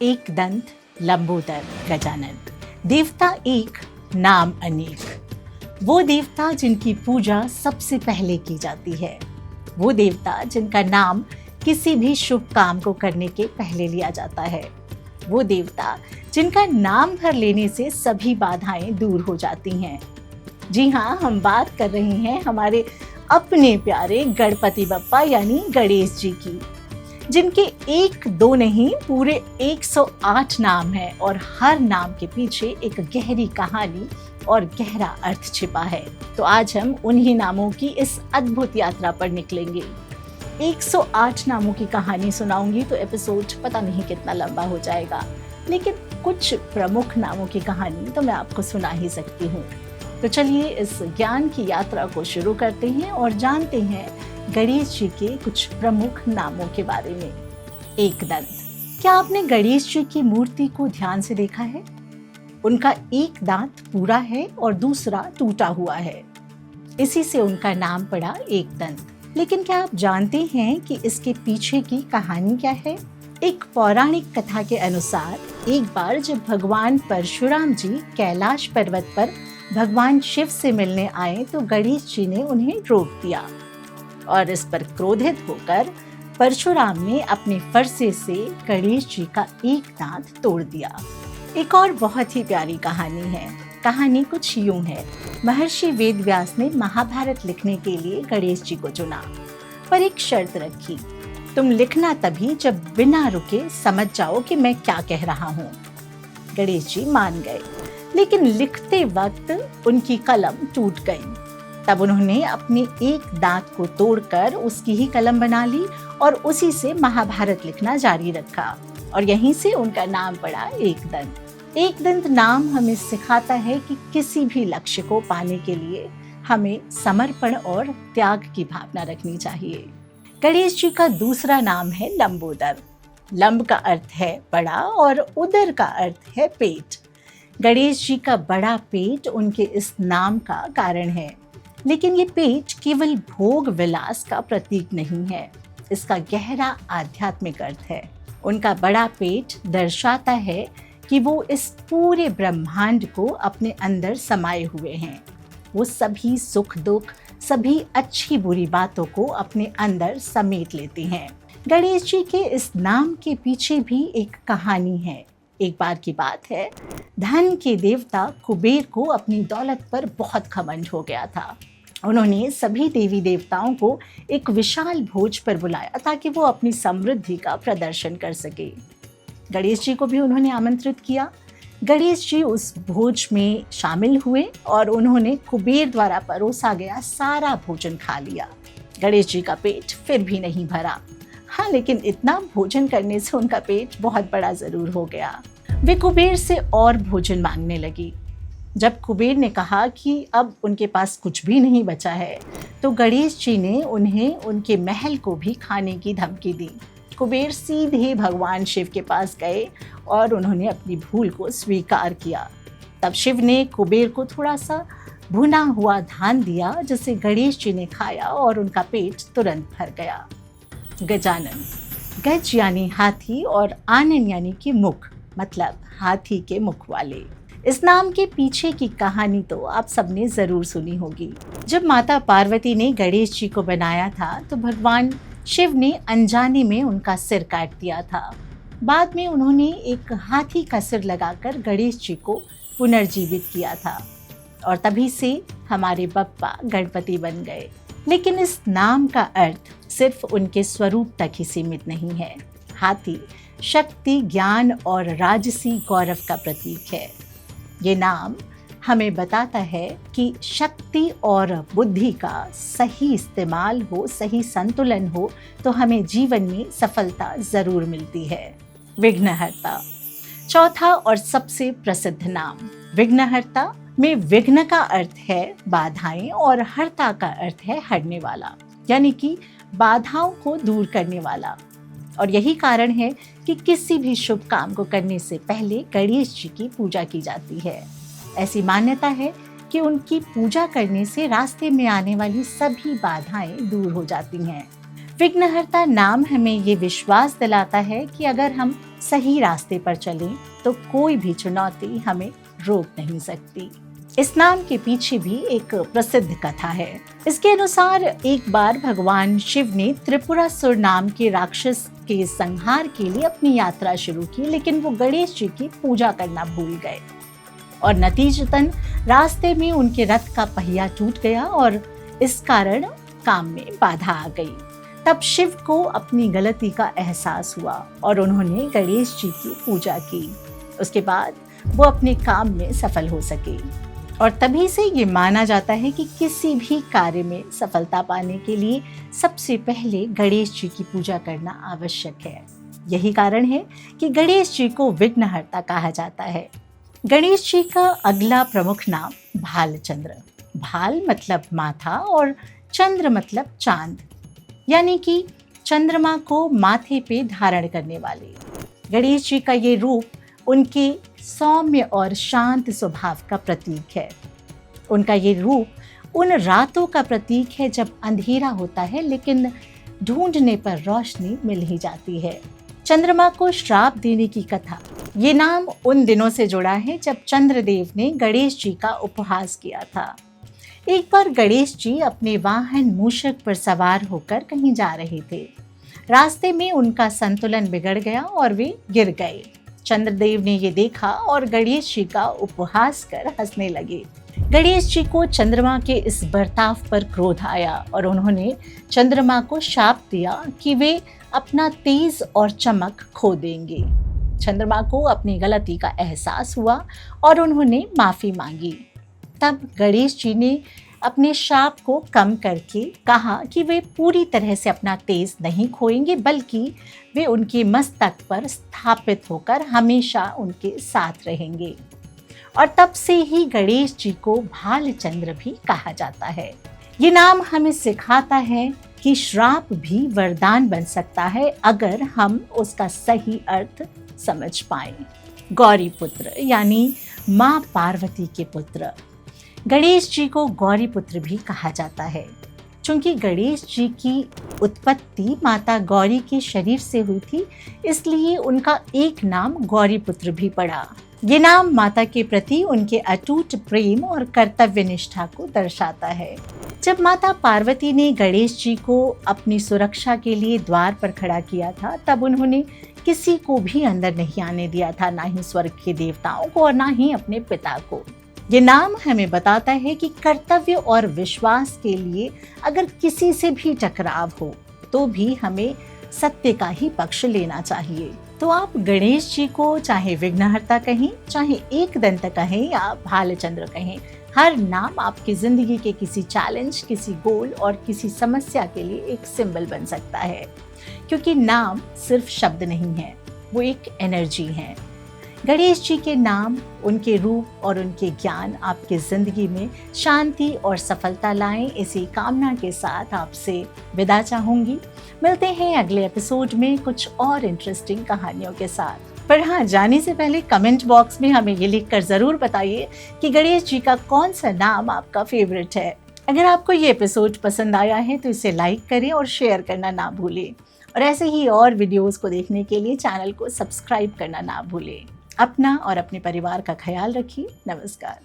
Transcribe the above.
एक दंत लंबोदर गजानन। देवता एक, नाम अनेक। वो देवता जिनकी पूजा सबसे पहले की जाती है, वो देवता जिनका नाम किसी भी शुभ काम को करने के पहले लिया जाता है, वो देवता जिनका नाम भर लेने से सभी बाधाएं दूर हो जाती हैं। जी हाँ, हम बात कर रहे हैं हमारे अपने प्यारे गणपति बप्पा यानी गणेश जी की, जिनके एक दो नहीं पूरे 108 नाम हैं और हर नाम के पीछे एक गहरी कहानी और गहरा अर्थ छिपा है। तो आज हम उन्हीं नामों की इस अद्भुत यात्रा पर निकलेंगे। 108 नामों की कहानी सुनाऊंगी तो एपिसोड पता नहीं कितना लंबा हो जाएगा, लेकिन कुछ प्रमुख नामों की कहानी तो मैं आपको सुना ही सकती हूँ। तो चलिए इस ज्ञान की यात्रा को शुरू करते हैं और जानते हैं गणेश जी के कुछ प्रमुख नामों के बारे में। एक दंत। क्या आपने गणेश जी की मूर्ति को ध्यान से देखा है? उनका एक दांत पूरा है और दूसरा टूटा हुआ है, इसी से उनका नाम पड़ा एक दंत। लेकिन क्या आप जानते हैं कि इसके पीछे की कहानी क्या है? एक पौराणिक कथा के अनुसार एक बार जब भगवान परशुराम जी कैलाश पर्वत पर भगवान शिव से मिलने आए तो गणेश जी ने उन्हें रोक दिया और इस पर क्रोधित होकर परशुराम ने अपने फरसे से गणेश जी का एक दांत तोड़ दिया। एक और बहुत ही प्यारी कहानी है। कहानी कुछ यूं है। महर्षि वेदव्यास ने महाभारत लिखने के लिए गणेश जी को चुना, पर एक शर्त रखी, तुम लिखना तभी जब बिना रुके समझ जाओ कि मैं क्या कह रहा हूँ। गणेश जी मान गए, लेकिन लिखते वक्त उनकी कलम टूट गई। तब उन्होंने अपने एक दांत को तोड़कर उसकी ही कलम बना ली और उसी से महाभारत लिखना जारी रखा और यहीं से उनका नाम पड़ा एक दंत। एक दंत नाम हमें सिखाता है कि किसी भी लक्ष्य को पाने के लिए हमें समर्पण और त्याग की भावना रखनी चाहिए। गणेश जी का दूसरा नाम है लंबोदर। लंब का अर्थ है बड़ा और उदर का अर्थ है पेट। गणेश जी का बड़ा पेट उनके इस नाम का कारण है, लेकिन ये पेट केवल भोग विलास का प्रतीक नहीं है, इसका गहरा आध्यात्मिक अर्थ है। उनका बड़ा पेट दर्शाता है कि वो इस पूरे ब्रह्मांड को अपने अंदर समाये हुए हैं। वो सभी सुख दुख, सभी अच्छी बुरी बातों को अपने अंदर समेट लेते हैं। गणेश जी के इस नाम के पीछे भी एक कहानी है। एक बार की बात है, धन के देवता कुबेर को अपनी दौलत पर बहुत घमंड हो गया था। उन्होंने सभी देवी देवताओं को एक विशाल भोज पर बुलाया ताकि वो अपनी समृद्धि का प्रदर्शन कर सके। गणेश जी को भी उन्होंने आमंत्रित किया। गणेश जी उस भोज में शामिल हुए और उन्होंने कुबेर द्वारा परोसा गया सारा भोजन खा लिया। गणेश जी का पेट फिर भी नहीं भरा। हाँ, लेकिन इतना भोजन करने से उनका पेट बहुत बड़ा जरूर हो गया। वे कुबेर से और भोजन मांगने लगी। जब कुबेर ने कहा कि अब उनके पास कुछ भी नहीं बचा है, तो गणेश जी ने उन्हें उनके महल को भी खाने की धमकी दी। कुबेर सीधे भगवान शिव के पास गए और उन्होंने अपनी भूल को स्वीकार किया। तब शिव ने कुबेर को थोड़ा सा भुना हुआ धान दिया, जिसे गणेश जी ने खाया और उनका पेट तुरंत भर गया। गजानन। गज यानी हाथी और आनन यानी कि मुख, मतलब हाथी के मुख वाले। इस नाम के पीछे की कहानी तो आप सबने जरूर सुनी होगी। जब माता पार्वती ने गणेश जी को बनाया था तो भगवान शिव ने अनजाने में उनका सिर काट दिया था। बाद में उन्होंने एक हाथी का सिर लगाकर गणेश जी को पुनर्जीवित किया था और तभी से हमारे बप्पा गणपति बन गए। लेकिन इस नाम का अर्थ सिर्फ उनके स्वरूप तक ही सीमित नहीं है। हाथी शक्ति, ज्ञान और राजसी गौरव का प्रतीक है। ये नाम हमें बताता है कि शक्ति और बुद्धि का सही इस्तेमाल हो, सही संतुलन हो तो हमें जीवन में सफलता जरूर मिलती है। विघ्नहर्ता। चौथा और सबसे प्रसिद्ध नाम। विघ्नहर्ता में विघ्न का अर्थ है बाधाएं और हर्ता का अर्थ है हरने वाला, यानी कि बाधाओं को दूर करने वाला। और यही कारण है कि किसी भी शुभ काम को करने से पहले गणेश जी की पूजा की जाती है। ऐसी मान्यता है कि उनकी पूजा करने से रास्ते में आने वाली सभी बाधाएं दूर हो जाती हैं। विघ्नहर्ता नाम हमें ये विश्वास दिलाता है कि अगर हम सही रास्ते पर चलें तो कोई भी चुनौती हमें रोक नहीं सकती। इस नाम के पीछे भी एक प्रसिद्ध कथा है। इसके अनुसार एक बार भगवान शिव ने त्रिपुरासुर नाम के राक्षस के संहार के लिए अपनी यात्रा शुरू की, लेकिन वो गणेश जी की पूजा करना भूल गए और नतीजतन रास्ते में उनके रथ का पहिया टूट गया और इस कारण काम में बाधा आ गई। तब शिव को अपनी गलती का एहसास हुआ और उन्होंने गणेश जी की पूजा की। उसके बाद वो अपने काम में सफल हो सके और तभी से ये माना जाता है कि किसी भी कार्य में सफलता पाने के लिए सबसे पहले गणेश जी की पूजा करना आवश्यक है। यही कारण है कि गणेश जी को विघ्नहर्ता कहा जाता है। गणेश जी का अगला प्रमुख नाम भालचंद्र। भाल मतलब माथा और चंद्र मतलब चांद, यानी कि चंद्रमा को माथे पे धारण करने वाले। गणेश जी का ये रूप उनके सौम्य और शांत स्वभाव का प्रतीक है। उनका ये रूप उन रातों का प्रतीक है जब अंधेरा होता है लेकिन ढूंढने पर रोशनी मिल ही जाती है। चंद्रमा को श्राप देने की कथा, ये नाम उन दिनों से जुड़ा है जब चंद्रदेव ने गणेश जी का उपहास किया था। एक बार गणेश जी अपने वाहन मूषक पर सवार होकर कहीं जा रहे थे। रास्ते में उनका संतुलन बिगड़ गया और वे गिर गए। चंद्रदेव ने ये देखा और गणेश जी का उपहास कर हंसने लगे। गणेश जी को चंद्रमा के इस बर्ताव पर क्रोध आया और उन्होंने चंद्रमा को शाप दिया कि वे अपना तेज और चमक खो देंगे। चंद्रमा को अपनी गलती का एहसास हुआ और उन्होंने माफी मांगी। तब गणेश जी ने अपने शाप को कम करके कहा कि वे पूरी तरह से अपना तेज नहीं खोएंगे, बल्कि वे उनके मस्तक पर स्थापित होकर हमेशा उनके साथ रहेंगे। और तब से ही गणेश जी को भालचंद्र भी कहा जाता है। ये नाम हमें सिखाता है कि श्राप भी वरदान बन सकता है अगर हम उसका सही अर्थ समझ पाएं। गौरी पुत्र यानी माँ पार्वती के पुत्र। गणेश जी को गौरी पुत्र भी कहा जाता है। चूंकि गणेश जी की उत्पत्ति माता गौरी के शरीर से हुई थी, इसलिए उनका एक नाम गौरी पुत्र भी पड़ा। ये नाम माता के प्रति उनके अटूट प्रेम और कर्तव्य निष्ठा को दर्शाता है। जब माता पार्वती ने गणेश जी को अपनी सुरक्षा के लिए द्वार पर खड़ा किया था, तब उन्होंने किसी को भी अंदर नहीं आने दिया था, ना ही स्वर्ग के देवताओं को और ना ही अपने पिता को। ये नाम हमें बताता है कि कर्तव्य और विश्वास के लिए अगर किसी से भी टकराव हो तो भी हमें सत्य का ही पक्ष लेना चाहिए। तो आप गणेश जी को चाहे विघ्नहर्ता कहें, चाहे एकदंत कहें या भालचंद्र कहें, हर नाम आपकी जिंदगी के किसी चैलेंज, किसी गोल और किसी समस्या के लिए एक सिंबल बन सकता है। क्योंकि नाम सिर्फ शब्द नहीं है, वो एक एनर्जी है। गणेश जी के नाम, उनके रूप और उनके ज्ञान आपकी जिंदगी में शांति और सफलता लाएं, इसी कामना के साथ आपसे विदा चाहूंगी। मिलते हैं अगले एपिसोड में कुछ और इंटरेस्टिंग कहानियों के साथ। पर हाँ, जाने से पहले कमेंट बॉक्स में हमें ये लिखकर ज़रूर बताइए कि गणेश जी का कौन सा नाम आपका फेवरेट है। अगर आपको ये एपिसोड पसंद आया है तो इसे लाइक करें और शेयर करना ना भूलें। और ऐसे ही और वीडियोस को देखने के लिए चैनल को सब्सक्राइब करना ना भूलें। अपना और अपने परिवार का ख्याल रखिए। नमस्कार।